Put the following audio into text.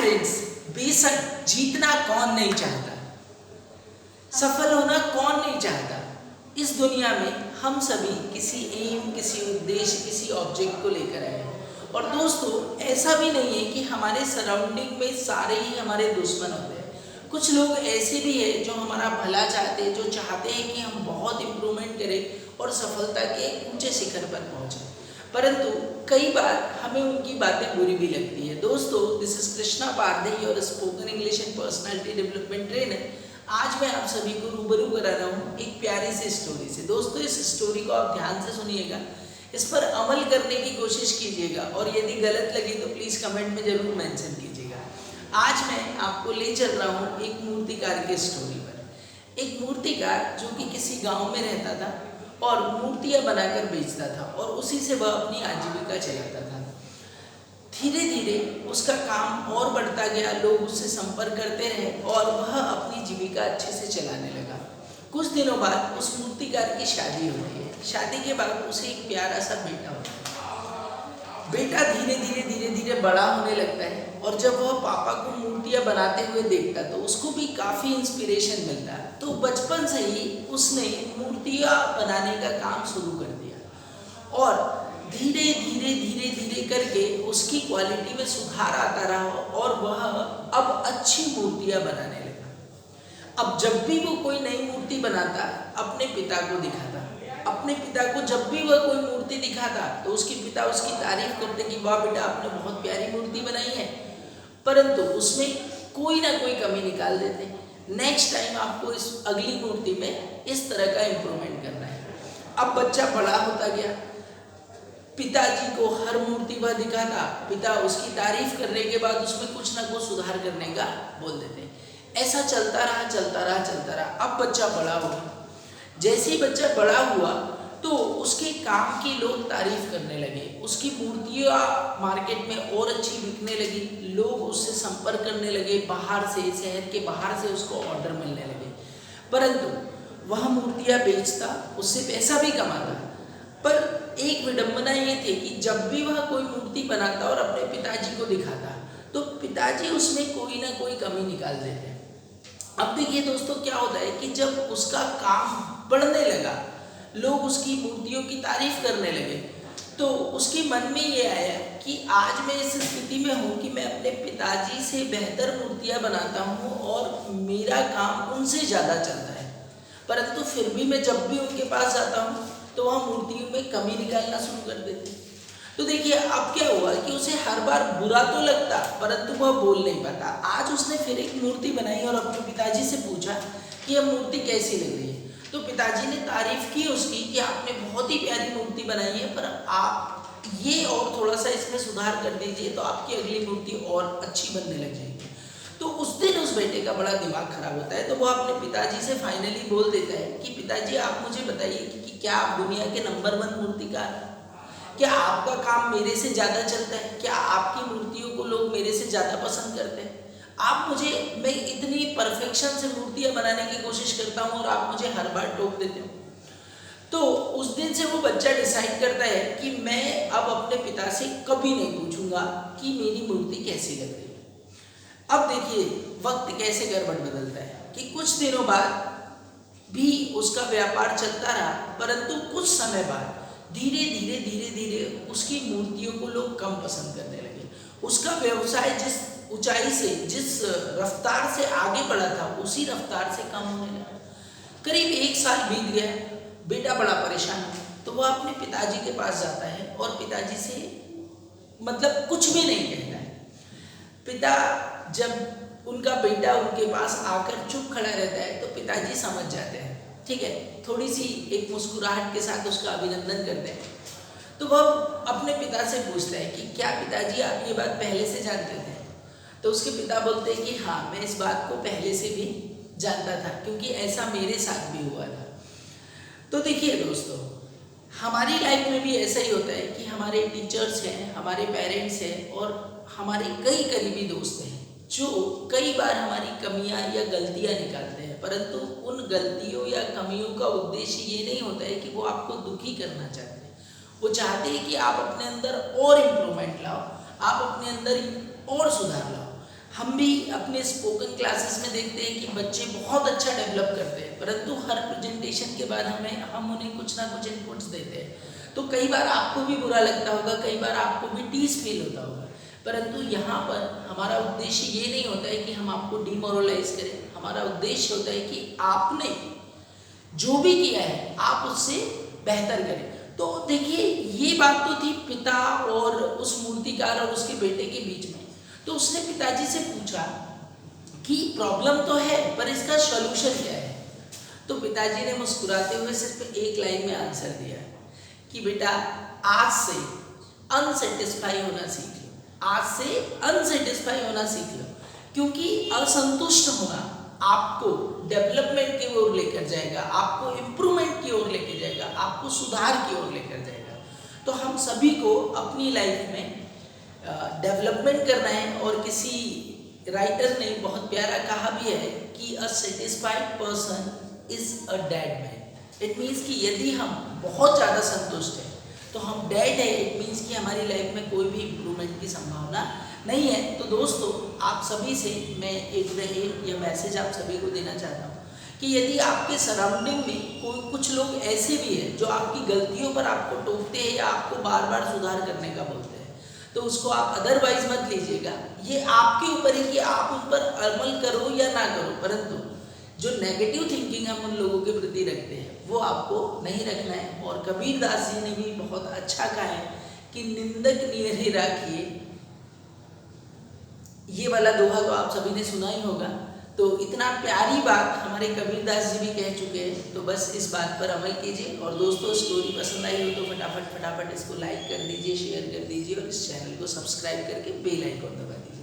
Friends, बेशक जीतना कौन नहीं चाहता, सफल होना कौन नहीं चाहता। इस दुनिया में हम सभी किसी एम, किसी उद्देश्य, किसी ऑब्जेक्ट को लेकर आए हैं। और दोस्तों, ऐसा भी नहीं है कि हमारे सराउंडिंग में सारे ही हमारे दुश्मन होते हैं। कुछ लोग ऐसे भी हैं जो हमारा भला चाहते हैं, जो चाहते हैं कि हम बहुत इम्प्रूवमेंट करें और सफलता के ऊंचे शिखर पर पहुंचे, परंतु कई बार हमें उनकी बातें बुरी भी लगती है। दोस्तों, this is Krishna Parde, your spoken English and personality development trainer. आज मैं आप सभी को रूबरू करा रहा हूँ एक प्यारी सी स्टोरी से। दोस्तों, इस स्टोरी को आप ध्यान से सुनिएगा, इस पर अमल करने की कोशिश कीजिएगा, और यदि गलत लगे तो प्लीज़ कमेंट में ज़रूर मेंशन कीजिएगा। आज मैं आपको ले चल रहा हूँ एक मूर्तिकार की स्टोरी पर। एक मूर्तिकार जो कि किसी गाँव में रहता था और मूर्तियाँ बनाकर बेचता था, और उसी से वह अपनी आजीविका चलाता था। धीरे धीरे उसका काम और बढ़ता गया, लोग उससे संपर्क करते रहे और वह अपनी जीविका अच्छे से चलाने लगा। कुछ दिनों बाद उस मूर्तिकार की शादी होती है। शादी के बाद उसे एक प्यारा सा बेटा होता है। बेटा धीरे धीरे बड़ा होने लगता है, और जब वह पापा को मूर्तियाँ बनाते हुए देखता तो उसको भी काफ़ी इंस्पिरेशन मिलता है। तो बचपन से ही उसने मूर्तियाँ बनाने का काम शुरू कर दिया, और धीरे धीरे करके उसकी क्वालिटी में सुधार आता रहा, और वह अब अच्छी मूर्तियाँ बनाने लगा। अब जब भी वो कोई नई मूर्ति बनाता, अपने पिता को दिखाता। अपने पिता को जब भी वह कोई मूर्ति दिखाता तो उसके पिता उसकी तारीफ करते कि वाह बेटा, आपने बहुत प्यारी मूर्ति बनाई है, परंतु उसमें कोई ना कोई कमी निकाल देते। नेक्स्ट टाइम आपको इस अगली मूर्ति में इस तरह का इम्प्रूवमेंट करना है। अब बच्चा बड़ा होता गया, पिताजी को हर मूर्ति वह दिखाता, पिता उसकी तारीफ करने के बाद उसमें कुछ ना कुछ सुधार करने का बोल देते। ऐसा चलता रहा। अब बच्चा बड़ा हुआ। जैसे ही बच्चा बड़ा हुआ तो उसके काम की लोग तारीफ करने लगे, उसकी मूर्तियाँ मार्केट में और अच्छी बिकने लगी, लोग उससे संपर्क करने लगे, बाहर से, शहर के बाहर से उसको ऑर्डर मिलने लगे। परंतु वह मूर्तियाँ बेचता, उससे पैसा भी कमाता, पर एक विडंबना ये थी कि जब भी वह कोई मूर्ति बनाता और अपने पिताजी को दिखाता तो पिताजी उसमें कोई ना कोई कमी निकाल देते। अब देखिए दोस्तों, क्या होता है कि जब उसका काम बढ़ने लगा, लोग उसकी मूर्तियों की तारीफ करने लगे, तो उसके मन में ये आया कि आज मैं इस स्थिति में हूँ कि मैं अपने पिताजी से बेहतर मूर्तियाँ बनाता हूँ और मेरा काम उनसे ज़्यादा चलता है, परंतु फिर भी मैं जब भी उनके पास जाता हूँ तो वह मूर्तियों में कमी निकालना शुरू कर देते। तो देखिए अब क्या हुआ कि उसे हर बार बुरा तो लगता, परंतु वह बोल नहीं पाता। आज उसने फिर एक मूर्ति बनाई और अपने पिताजी से पूछा कि यह मूर्ति कैसी लग रही है। तो पिताजी ने तारीफ की उसकी कि आपने बहुत ही प्यारी मूर्ति बनाई है, पर आप ये और थोड़ा सा इसमें सुधार कर दीजिए तो आपकी अगली मूर्ति और अच्छी बनने लग जाएगी। तो उस दिन उस बेटे का बड़ा दिमाग खराब होता है, तो वो अपने पिताजी से फाइनली बोल देता है कि पिताजी, आप मुझे बताइए कि क्या आप दुनिया के नंबर 1 मूर्तिकार हैं? क्या आपका काम मेरे से ज़्यादा चलता है? क्या आपकी मूर्तियों को लोग मेरे से ज़्यादा पसंद करते हैं? आप मुझे, मैं इतनी परफेक्शन से मूर्तियाँ बनाने की कोशिश करता हूँ और आप मुझे हर बार टोक देते हो। तो उस दिन से वो बच्चा डिसाइड करता है कि मैं अब अपने पिता से कभी नहीं पूछूंगा कि मेरी मूर्ति कैसी लग रही है। अब देखिए वक्त कैसे गड़बड़ बदलता है कि कुछ दिनों बाद भी उसका व्यापार चलता रहा, परंतु कुछ समय बाद धीरे धीरे उसकी मूर्तियों को लोग कम पसंद करने लगे। उसका व्यवसाय जिस ऊंचाई से, जिस रफ्तार से आगे बढ़ा था, उसी रफ्तार से कम होने लगा। करीब 1 साल बीत गया, बेटा बड़ा परेशान है, तो वह अपने पिताजी के पास जाता है और पिताजी से मतलब कुछ भी नहीं कहता है। पिता, जब उनका बेटा उनके पास आकर चुप खड़ा रहता है तो पिताजी समझ जाते हैं, ठीक है, थोड़ी सी एक मुस्कुराहट के साथ उसका अभिनंदन करते हैं। तो वह अपने पिता से पूछता है कि क्या पिताजी आप ये बात पहले से जानते थे? तो उसके पिता बोलते हैं कि हाँ, मैं इस बात को पहले से भी जानता था, क्योंकि ऐसा मेरे साथ भी हुआ था। तो देखिए दोस्तों, हमारी लाइफ में भी ऐसा ही होता है कि हमारे टीचर्स हैं, हमारे पेरेंट्स हैं और हमारे कई करीबी दोस्त हैं जो कई बार हमारी कमियां या गलतियां निकालते हैं, परंतु उन गलतियों या कमियों का उद्देश्य ये नहीं होता है कि वो आपको दुखी करना चाहते हैं। वो चाहते हैं कि आप अपने अंदर और इम्प्रूवमेंट लाओ, आप अपने अंदर और सुधार लाओ। हम भी अपने स्पोकन क्लासेस में देखते हैं कि बच्चे बहुत अच्छा डेवलप करते हैं, परंतु हर प्रेजेंटेशन के बाद हम उन्हें कुछ ना कुछ इनपुट्स देते हैं। तो कई बार आपको भी बुरा लगता होगा, कई बार आपको भी टीज फील होता होगा, परंतु यहाँ पर हमारा उद्देश्य ये नहीं होता है कि हम आपको डिमोरलाइज करें। हमारा उद्देश्य होता है कि आपने जो भी किया है आप उससे बेहतर करें। तो देखिए, ये बात तो थी पिता और उस मूर्तिकार और उसके बेटे के बीच में। तो उसने पिताजी से पूछा कि प्रॉब्लम तो है, पर इसका सॉल्यूशन क्या है। तो पिताजी ने मुस्कुराते हुए सिर्फ एक लाइन में आंसर दिया कि बेटा, आज से अनसेटिस्फाई होना सीख लो, आज से अनसेटिस्फाई होना सीख लो, क्योंकि असंतुष्ट होना आपको डेवलपमेंट की ओर लेकर जाएगा, आपको इम्प्रूवमेंट की ओर लेकर जाएगा, आपको सुधार की ओर लेकर जाएगा। तो हम सभी को अपनी लाइफ में डेवलपमेंट करना है। और किसी राइटर ने बहुत प्यारा कहा भी है कि a satisfied person is a dead man. It means कि यदि हम बहुत ज़्यादा संतुष्ट हैं तो हम डेड है। इट मीन्स कि हमारी लाइफ में कोई भी इम्प्रूवमेंट की संभावना नहीं है। तो दोस्तों, आप सभी से मैं यह मैसेज आप सभी को देना चाहता हूँ कि यदि आपके सराउंडिंग में कुछ लोग ऐसे भी हैं जो आपकी गलतियों पर आपको टोकते हैं या आपको बार बार सुधार करने का बोलते हैं, तो उसको आप अदरवाइज मत लीजिएगा। ये आपके ऊपर है कि आप उस पर अमल करो या ना करो, परंतु जो नेगेटिव थिंकिंग हम उन लोगों के प्रति रखते हैं वो आपको नहीं रखना है। और कबीर दास जी ने भी बहुत अच्छा कहा है कि निंदक नियरे राखिए। ये वाला दोहा तो आप सभी ने सुना ही होगा। तो इतना प्यारी बात हमारे कबीर दास जी भी कह चुके हैं। तो बस इस बात पर अमल कीजिए। और दोस्तों, स्टोरी पसंद आई हो तो फटाफट इसको लाइक कर दीजिए, शेयर कर दीजिए और इस चैनल को सब्सक्राइब करके बेल आइकन दबा दीजिए।